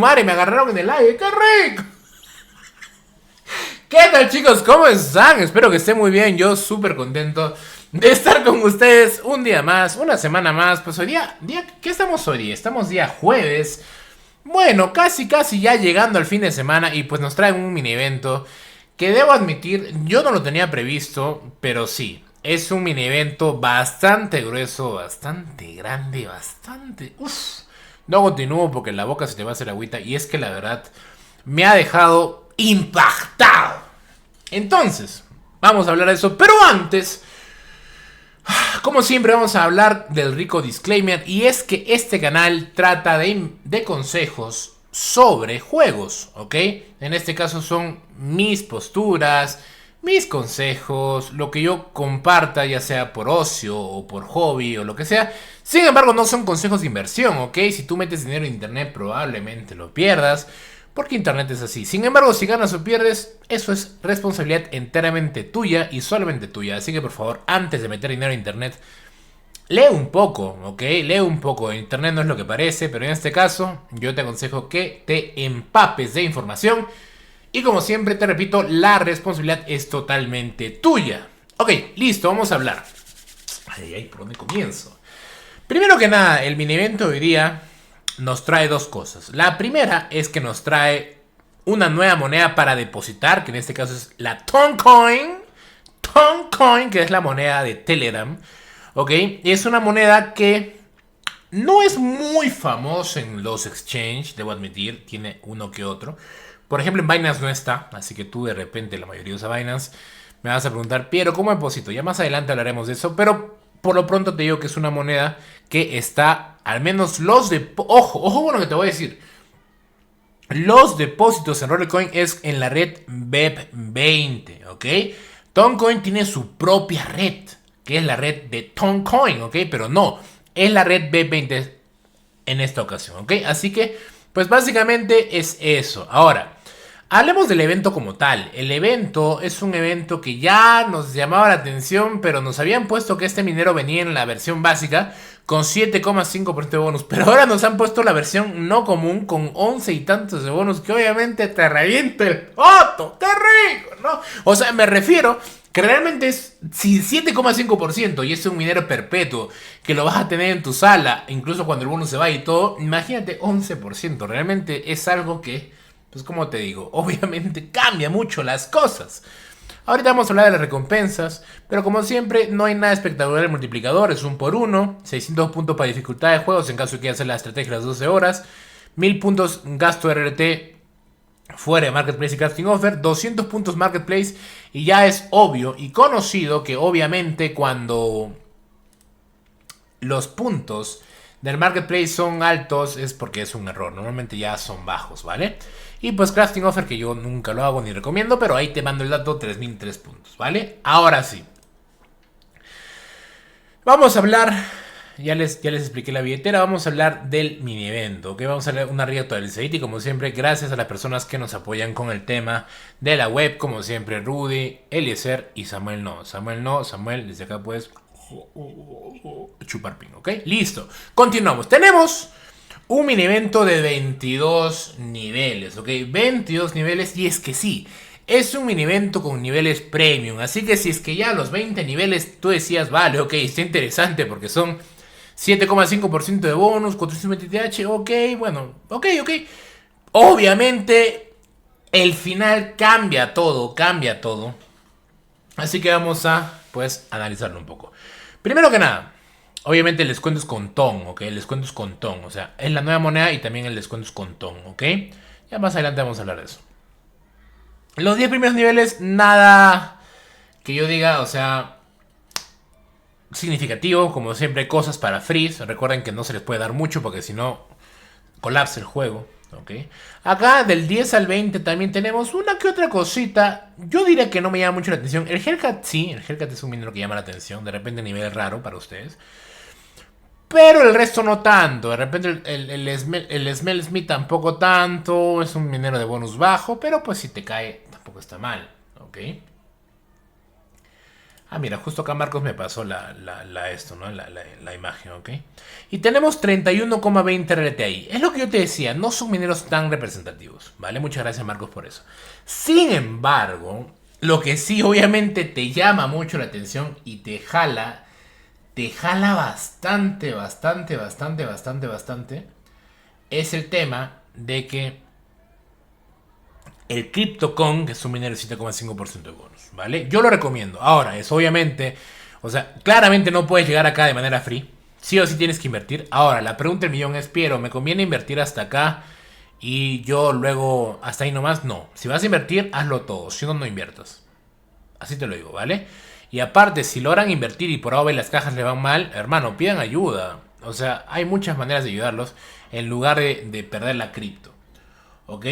madre, me agarraron en el aire, ¡qué rico! ¿Qué tal, chicos? ¿Cómo están? Espero que estén muy bien. Yo súper contento de estar con ustedes un día más, una semana más. Pues hoy día, ¿qué estamos hoy día? Estamos día jueves. Bueno, casi ya llegando al fin de semana y pues nos traen un mini evento que debo admitir, yo no lo tenía previsto, pero sí, es un mini evento bastante grueso, bastante grande, bastante... Uf. No continúo porque la boca se te va a hacer agüita y es que la verdad me ha dejado impactado. Entonces, vamos a hablar de eso, pero antes, como siempre vamos a hablar del rico disclaimer y es que este canal trata de consejos sobre juegos, ¿ok? En este caso son mis posturas, mis consejos, lo que yo comparta, ya sea por ocio o por hobby o lo que sea. Sin embargo, no son consejos de inversión, ¿ok? Si tú metes dinero en internet probablemente lo pierdas, porque internet es así. Sin embargo, si ganas o pierdes, eso es responsabilidad enteramente tuya y solamente tuya. Así que por favor, antes de meter dinero en internet, lee un poco, ¿ok? Lee un poco. Internet no es lo que parece, pero en este caso yo te aconsejo que te empapes de información. Y como siempre te repito, la responsabilidad es totalmente tuya. Ok, listo, vamos a hablar. Ay, ¿por dónde comienzo? Primero que nada, el mini evento de hoy día nos trae dos cosas. La primera es que nos trae una nueva moneda para depositar, que en este caso es la Toncoin. Toncoin, que es la moneda de Telegram. ¿Ok? Y es una moneda que no es muy famosa en los exchange, debo admitir. Tiene uno que otro. Por ejemplo, en Binance no está, así que tú de repente, la mayoría usa Binance. Me vas a preguntar, Piero, ¿cómo deposito? Ya más adelante hablaremos de eso, pero por lo pronto te digo que es una moneda que está, al menos los de... Ojo con lo que te voy a decir. Los depósitos en Rollercoin es en la red BEP20, ¿ok? Toncoin tiene su propia red, que es la red de Toncoin, ¿ok? Pero no, es la red BEP20 en esta ocasión, ¿ok? Así que, pues básicamente es eso. Ahora, hablemos del evento como tal. El evento es un evento que ya nos llamaba la atención, pero nos habían puesto que este minero venía en la versión básica con 7,5% de bonus. Pero ahora nos han puesto la versión no común con 11 y tantos de bonus, que obviamente te revienta el poto. ¡Qué rico! ¿No? O sea, me refiero que realmente es si 7,5% y es un minero perpetuo que lo vas a tener en tu sala, incluso cuando el bonus se va y todo, imagínate 11%. Realmente es algo que, pues como te digo, obviamente cambia mucho las cosas. Ahorita vamos a hablar de las recompensas, pero como siempre no hay nada espectacular. El multiplicador es 1 por 1, 600 puntos para dificultad de juegos en caso de que quieras hacer la estrategia de las 12 horas, 1000 puntos gasto RRT fuera de Marketplace y Crafting Offer, 200 puntos Marketplace, y ya es obvio y conocido que obviamente cuando los puntos del Marketplace son altos es porque es un error. Normalmente ya son bajos, ¿vale? Y pues Crafting Offer, que yo nunca lo hago ni recomiendo, pero ahí te mando el dato, 3003 puntos, ¿vale? Ahora sí. Vamos a hablar, ya les expliqué la billetera, vamos a hablar del mini evento, ¿ok? Vamos a hablar una ría actualizadita y como siempre, gracias a las personas que nos apoyan con el tema de la web, como siempre, Rudy, Eliezer y Samuel no. Samuel, desde acá puedes chupar pin, ¿ok? Listo, continuamos. Tenemos un mini evento de 22 niveles, ¿ok? 22 niveles y es que sí, es un mini evento con niveles premium. Así que si es que ya a los 20 niveles tú decías, vale, ok, está interesante porque son 7,5% de bonus, 420 TH, ok, bueno, ok. Obviamente el final cambia todo. Así que vamos a, pues, analizarlo un poco. Primero que nada, obviamente el descuento es con TON, ¿ok? El descuento es con TON, o sea, es la nueva moneda y también el descuento es con TON, ¿ok? Ya más adelante vamos a hablar de eso. Los 10 primeros niveles, nada que yo diga, o sea, significativo. Como siempre, cosas para freeze. Recuerden que no se les puede dar mucho porque si no, colapsa el juego, ¿ok? Acá del 10 al 20 también tenemos una que otra cosita. Yo diría que no me llama mucho la atención. El Hellcat sí, el Hellcat es un minero que llama la atención. De repente nivel raro para ustedes. Pero el resto no tanto. De repente el Smell Smith tampoco tanto. Es un minero de bonus bajo. Pero pues si te cae tampoco está mal. ¿Ok? Ah, mira, justo acá Marcos me pasó esto, ¿no? La imagen, ¿ok? Y tenemos 31,20 RTI. Es lo que yo te decía, no son mineros tan representativos, ¿vale? Muchas gracias, Marcos, por eso. Sin embargo, lo que sí obviamente te llama mucho la atención y te jala bastante, bastante, bastante, bastante, bastante, es el tema de que el CryptoCon, que es un minero de 7,5% de bonus, ¿vale? Yo lo recomiendo. Ahora, es obviamente, o sea, claramente no puedes llegar acá de manera free. Sí o sí tienes que invertir. Ahora, la pregunta del millón es, Piero, ¿me conviene invertir hasta acá y yo luego hasta ahí nomás? No. Si vas a invertir, hazlo todo. Si no, no inviertas. Así te lo digo, ¿vale? Y aparte, si logran invertir y por ahora las cajas le van mal, hermano, pidan ayuda. O sea, hay muchas maneras de ayudarlos en lugar de perder la cripto. ¿Ok?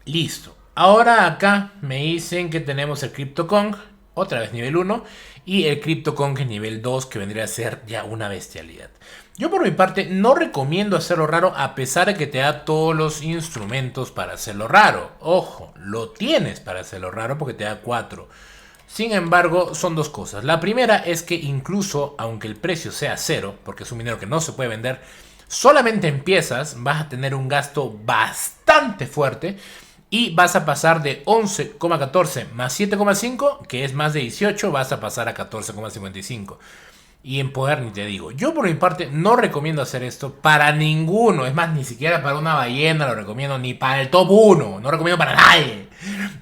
Listo. Ahora acá me dicen que tenemos el CryptoCon, otra vez nivel 1, y el CryptoCon que es nivel 2, que vendría a ser ya una bestialidad. Yo por mi parte no recomiendo hacerlo raro a pesar de que te da todos los instrumentos para hacerlo raro. Ojo, lo tienes para hacerlo raro porque te da 4. Sin embargo, son dos cosas. La primera es que incluso aunque el precio sea 0, porque es un minero que no se puede vender, solamente en piezas vas a tener un gasto bastante fuerte y vas a pasar de 11,14 más 7,5, que es más de 18, vas a pasar a 14,55. Y en poder ni te digo. Yo por mi parte no recomiendo hacer esto para ninguno. Es más, ni siquiera para una ballena lo recomiendo. Ni para el top 1. No recomiendo para nadie.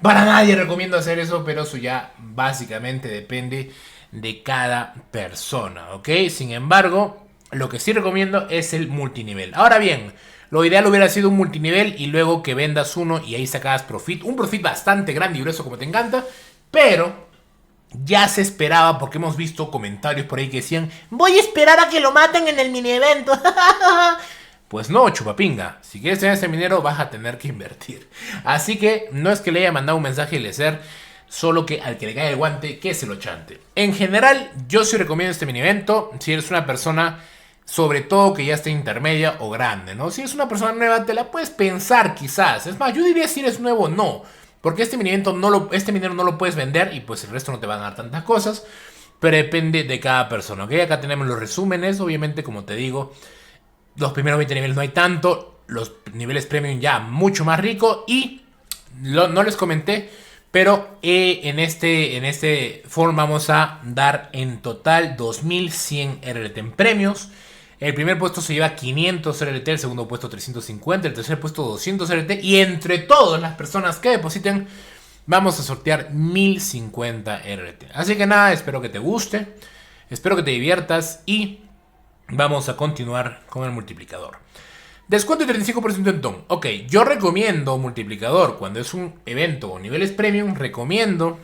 Para nadie recomiendo hacer eso. Pero eso ya básicamente depende de cada persona. ¿Ok? Sin embargo, lo que sí recomiendo es el multinivel. Ahora bien, lo ideal hubiera sido un multinivel y luego que vendas uno y ahí sacabas profit. Un profit bastante grande y grueso como te encanta. Pero ya se esperaba porque hemos visto comentarios por ahí que decían: voy a esperar a que lo maten en el mini evento. Pues no, chupapinga. Si quieres tener ese minero vas a tener que invertir. Así que no es que le haya mandado un mensaje a Lecer, solo que al que le cae el guante, que se lo chante. En general, yo sí recomiendo este mini evento si eres una persona, sobre todo que ya esté intermedia o grande, ¿no? Si eres una persona nueva, te la puedes pensar quizás. Es más, yo diría si eres nuevo, no. Porque este minero no lo puedes vender y pues el resto no te van a dar tantas cosas. Pero depende de cada persona, ¿ok? Acá tenemos los resúmenes, obviamente, como te digo. Los primeros 20 niveles no hay tanto. Los niveles premium ya mucho más rico. Y no les comenté, pero en este forum vamos a dar en total 2100 RLT en premios. El primer puesto se lleva 500 RLT, el segundo puesto 350, el tercer puesto 200 RLT. Y entre todas las personas que depositen, vamos a sortear 1050 RLT. Así que nada, espero que te guste, espero que te diviertas y vamos a continuar con el multiplicador. Descuento de 35% en TON. Ok, yo recomiendo multiplicador cuando es un evento o niveles premium, recomiendo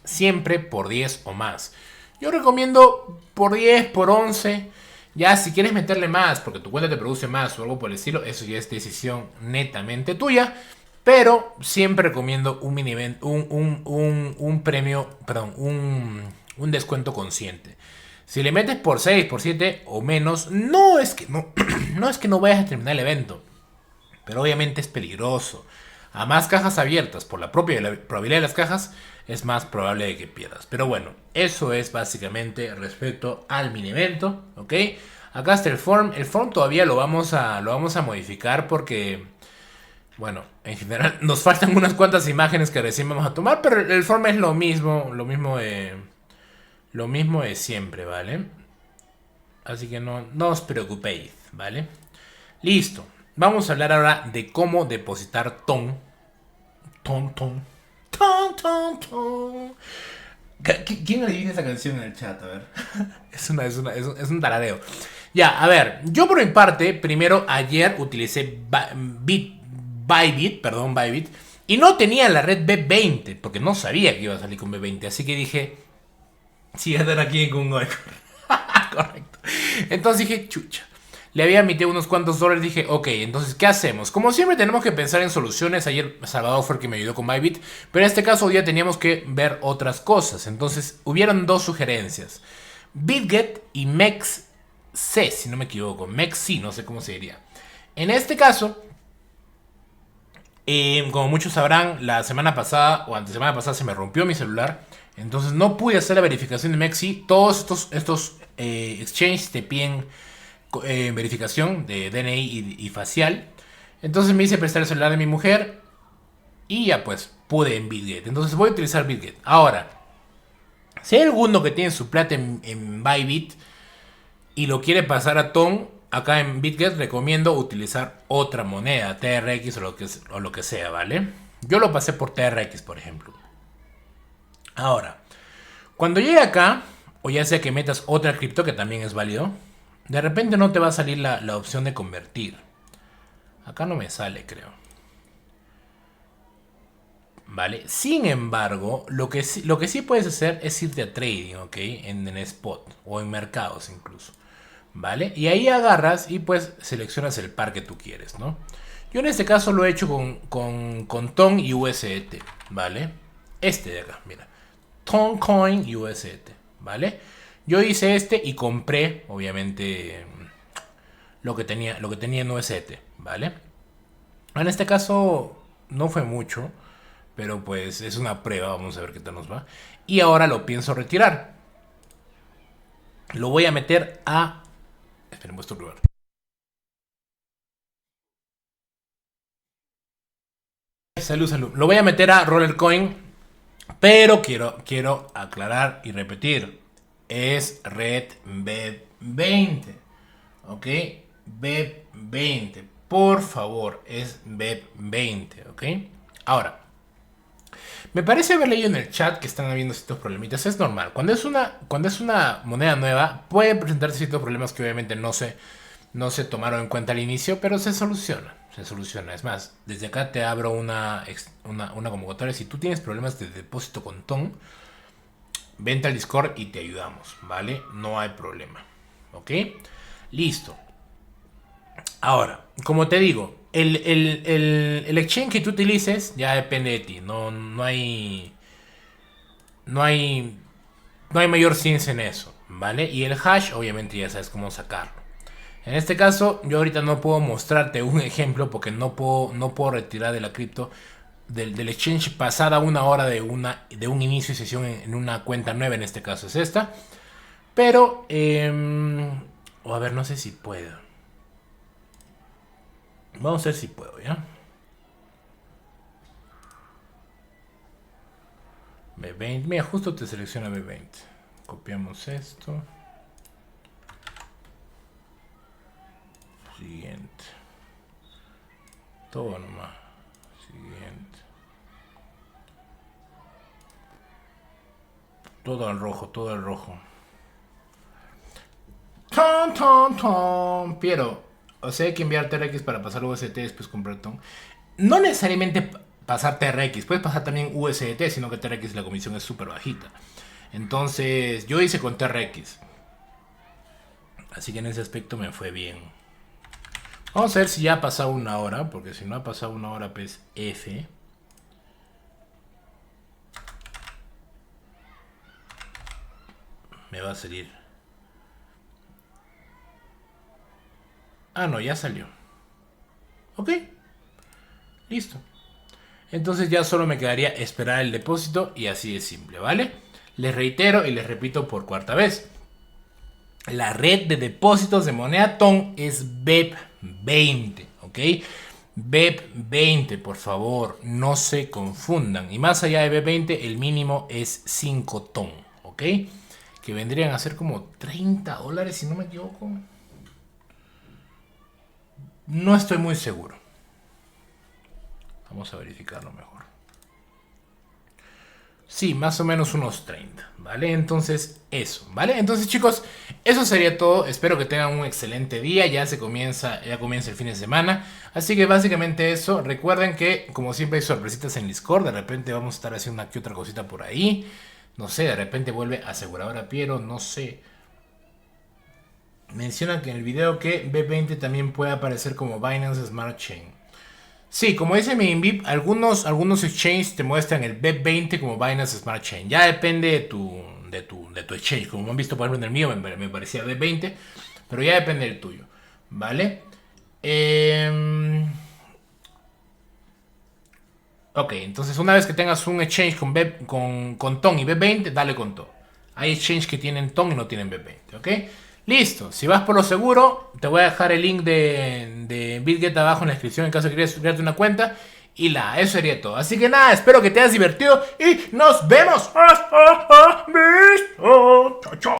siempre por 10 o más. Yo recomiendo por 10, por 11. Ya si quieres meterle más porque tu cuenta te produce más o algo por el estilo, eso ya es decisión netamente tuya. Pero siempre recomiendo un mini event, un premio, perdón, un descuento consciente. Si le metes por 6, por 7 o menos, no es que no vayas a terminar el evento. Pero obviamente es peligroso. A más cajas abiertas por la propia probabilidad de las cajas, es más probable de que pierdas. Pero bueno, eso es básicamente respecto al mini evento, ¿ok? Acá está el form. El form todavía lo vamos a modificar porque, bueno, en general nos faltan unas cuantas imágenes que recién vamos a tomar, pero el form es lo mismo de siempre, ¿vale? Así que no os preocupéis, ¿vale? Listo. Vamos a hablar ahora de cómo depositar TON. ¿Quién adivina esa canción en el chat? A ver. Es un taradeo. Ya, a ver. Yo por mi parte, primero ayer utilicé Bybit. Y no tenía la red B20. Porque no sabía que iba a salir con B20. Así que dije, sí, voy a estar aquí con un correcto. Entonces dije, chucha. Le había emitido unos cuantos dólares. Dije, ok, entonces, ¿qué hacemos? Como siempre tenemos que pensar en soluciones. Ayer Salvador fue el que me ayudó con Bybit. Pero en este caso hoy día teníamos que ver otras cosas. Entonces, hubieron dos sugerencias. BitGet y MEXC, si no me equivoco. MEXC, no sé cómo se diría. En este caso, como muchos sabrán, la semana pasada o antes semana pasada se me rompió mi celular. Entonces no pude hacer la verificación de Mexi. Todos estos exchanges te piden verificación de DNI y facial. Entonces me hice prestar el celular de mi mujer y ya pues pude en Bitget. Entonces voy a utilizar Bitget. Ahora, si hay alguno que tiene su plata en Bybit y lo quiere pasar a TON, acá en Bitget recomiendo utilizar otra moneda, TRX o lo que sea, ¿vale? Yo lo pasé por TRX, por ejemplo. Ahora, cuando llegue acá, o ya sea que metas otra cripto, que también es válido, de repente no te va a salir la opción de convertir. Acá no me sale, creo. ¿Vale? Sin embargo, lo que sí puedes hacer es irte a trading, ¿ok? En spot o en mercados incluso. ¿Vale? Y ahí agarras y pues seleccionas el par que tú quieres, ¿no? Yo en este caso lo he hecho con TON y USDT, ¿vale? Este de acá, mira. TON Coin y USDT, ¿vale? Yo hice este y compré, obviamente, lo que tenía en USDT, ¿vale? En este caso no fue mucho, pero pues es una prueba, vamos a ver qué tal nos va. Y ahora lo pienso retirar. Lo voy a meter a... Esperen, vuestro lugar. Salud, salud. Lo voy a meter a Rollercoin, pero quiero aclarar y repetir. Es red BEP20. ¿Ok? BEP20. Por favor, es BEP20. ¿Ok? Ahora, me parece haber leído en el chat que están habiendo ciertos problemitas. Es normal. Cuando es una moneda nueva, puede presentarse ciertos problemas que obviamente no se tomaron en cuenta al inicio, pero se soluciona. Se soluciona. Es más, desde acá te abro una convocatoria. Si tú tienes problemas de depósito con TON, vente al Discord y te ayudamos, ¿vale? No hay problema. ¿Ok? Listo. Ahora, como te digo, el exchange que tú utilices ya depende de ti. No hay. No hay. No hay mayor ciencia en eso, ¿vale? Y el hash, obviamente ya sabes cómo sacarlo. En este caso, yo ahorita no puedo mostrarte un ejemplo porque no puedo retirar de la cripto del exchange pasada una hora de un inicio de sesión en una cuenta nueva, en este caso es esta. Pero, o a ver, no sé si puedo. Vamos a ver si puedo, ¿ya? B20, mira, justo te selecciona B20. Copiamos esto. Siguiente. Todo nomás. Siguiente. Todo al rojo, todo al rojo. Ton, ton, ton. Piero, o sea, hay que enviar TRX para pasar USDT y después comprar TON. No necesariamente pasar TRX, puedes pasar también USDT, sino que TRX la comisión es súper bajita. Entonces, yo hice con TRX. Así que en ese aspecto me fue bien. Vamos a ver si ya ha pasado una hora, porque si no ha pasado una hora, pues F. Me va a salir. Ah, no, ya salió. Ok, listo. Entonces ya solo me quedaría esperar el depósito y así de simple, ¿vale? Les reitero y les repito por cuarta vez. La red de depósitos de moneda TON es BEP20, ¿ok? BEP20, por favor, no se confundan. Y más allá de BEP20, el mínimo es 5 TON, ¿ok? Que vendrían a ser como $30, si no me equivoco. No estoy muy seguro. Vamos a verificarlo mejor. Sí, más o menos unos 30, ¿vale? Entonces, eso, ¿vale? Entonces, chicos, eso sería todo. Espero que tengan un excelente día. Ya comienza el fin de semana. Así que básicamente eso. Recuerden que, como siempre, hay sorpresitas en Discord. De repente vamos a estar haciendo una que otra cosita por ahí. No sé, de repente vuelve aseguradora Piero, no sé. Mencionan que en el video que B20 también puede aparecer como Binance Smart Chain. Sí, como dice mi Invip, algunos exchanges te muestran el BEP20 como Binance Smart Chain. Ya depende de tu exchange. Como han visto, por ejemplo, en el mío me parecía BEP20, pero ya depende del tuyo. ¿Vale? Ok, entonces una vez que tengas un exchange con TON y B20, dale con todo. Hay exchange que tienen TON y no tienen B20, ¿ok? Listo, si vas por lo seguro, te voy a dejar el link de BitGet abajo en la descripción en caso de que quieras crearte una cuenta. Y eso sería todo. Así que nada, espero que te hayas divertido y nos vemos. ¡Hasta la vista! Chao, chao.